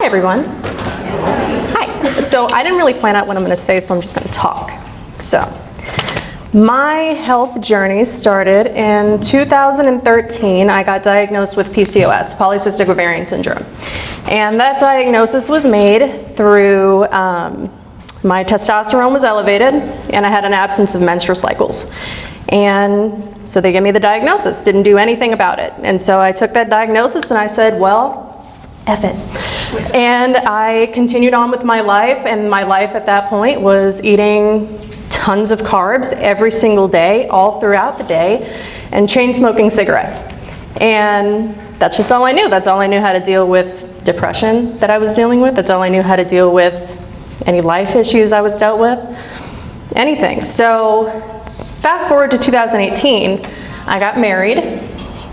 Hi everyone. Hi. So I didn't really plan out what I'm going to say, so I'm just going to talk. So my health journey started in 2013. I got diagnosed with PCOS, Polycystic ovarian syndrome. And that diagnosis was made through my testosterone was elevated and I had an absence of menstrual cycles. And so they gave me the diagnosis, didn't do anything about it. And so I took that diagnosis and I said, well, F it. And I continued on with my life, and my life at that point was eating tons of carbs every single day, all throughout the day, and chain smoking cigarettes. And that's just all I knew. That's all I knew how to deal with depression that I was dealing with. That's all I knew how to deal with any life issues I was dealt with, anything. So fast forward to 2018, I got married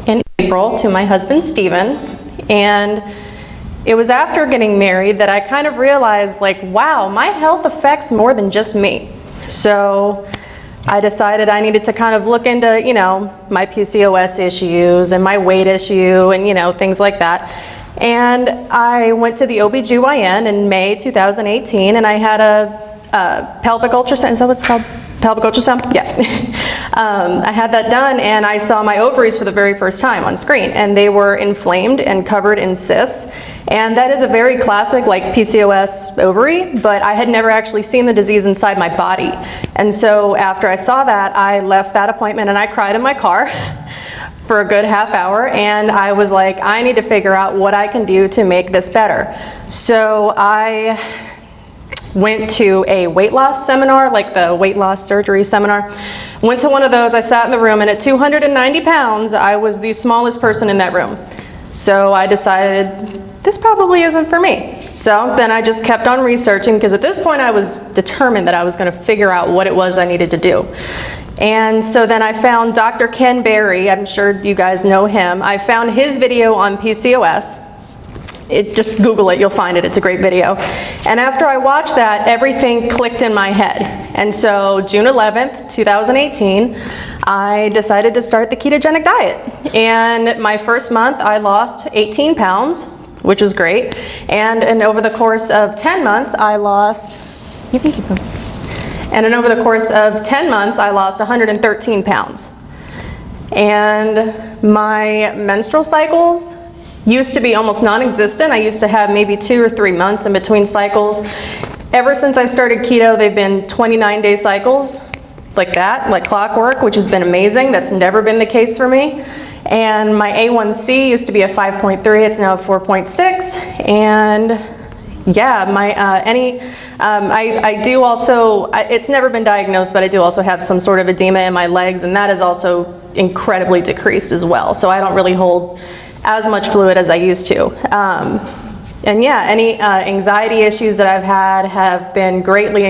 in April to my husband, Steven, and it was after getting married that I kind of realized, like, wow, my health affects more than just me. So I decided I needed to kind of look into, my PCOS issues and my weight issue and, things like that. And I went to the OBGYN in May 2018, and I had a pelvic ultrasound. Is that what it's called? Pelvic ultrasound? Yeah. I had that done, and I saw my ovaries for the very first time on screen, and they were inflamed and covered in cysts. And that is a very classic, like, PCOS ovary, but I had never actually seen the disease inside my body. And so after I saw that, I left that appointment and I cried in my car for a good half hour, and I was like, I need to figure out what I can do to make this better. So I went to a weight loss seminar, like the weight loss surgery seminar. Went to one of those, I sat in the room, and at 290 pounds, I was the smallest person in that room. So I decided, this probably isn't for me. So then I just kept on researching, because at this point I was determined that I was going to figure out what it was I needed to do. And so then I found Dr. Ken Berry. I'm sure you guys know him. I found his video on PCOS. Just Google it, you'll find it. It's a great video. And after I watched that, everything clicked in my head. And so June 11th, 2018, I decided to start the ketogenic diet. And my first month, I lost 18 pounds, which was great. And over the course of 10 months, I lost, you can keep going. And over the course of 10 months, I lost 113 pounds. And my menstrual cycles used to be almost non-existent. I used to have maybe 2 or 3 months in between cycles. Ever since I started keto, they've been 29-day cycles, like that, like clockwork, which has been amazing. That's never been the case for me. And my A1C used to be a 5.3, it's now a 4.6. And yeah, I do also, it's never been diagnosed, but I do also have some sort of edema in my legs, and that is also incredibly decreased as well. So I don't really hold as much fluid as I used to. And yeah, any anxiety issues that I've had have been greatly,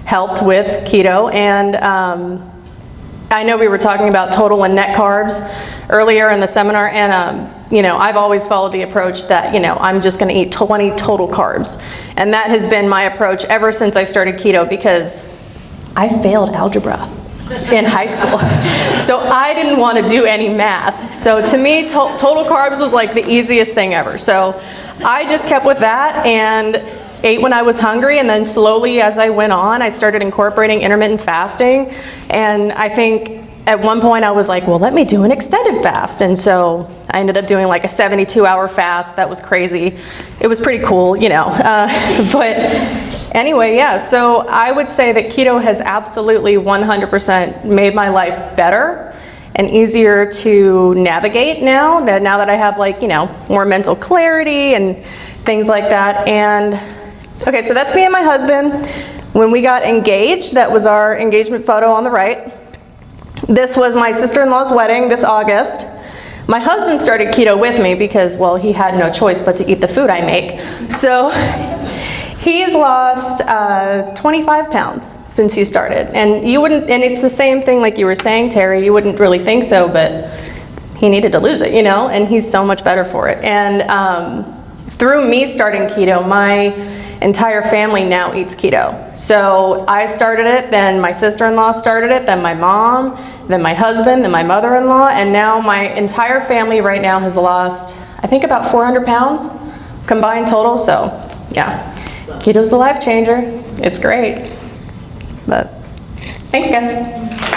helped with keto. And I know we were talking about total and net carbs earlier in the seminar, and I've always followed the approach that, I'm just gonna eat 20 total carbs. And that has been my approach ever since I started keto, because I failed algebra in high school. So I didn't want to do any math. So to me, total carbs was like the easiest thing ever. So I just kept with that and ate when I was hungry, and then slowly as I went on, I started incorporating intermittent fasting. And I think at one point I was like, well, let me do an extended fast. And so I ended up doing like a 72-hour fast. That was crazy. It was pretty cool, but anyway, yeah, so I would say that keto has absolutely 100% made my life better and easier to navigate now that I have, like, more mental clarity and things like that. And okay, so that's me and my husband. When we got engaged, that was our engagement photo on the right. This was my sister-in-law's wedding this August. My husband started keto with me because, well, he had no choice but to eat the food I make. So he's lost 25 pounds since he started. And and it's the same thing like you were saying, Terry, you wouldn't really think so, but he needed to lose it, and he's so much better for it. And through me starting keto, my entire family now eats keto. So I started it, then my sister-in-law started it, then my mom, then my husband, then my mother-in-law, and now my entire family right now has lost, I think, about 400 pounds combined total, so yeah. Keto's a life changer. It's great. But thanks, guys.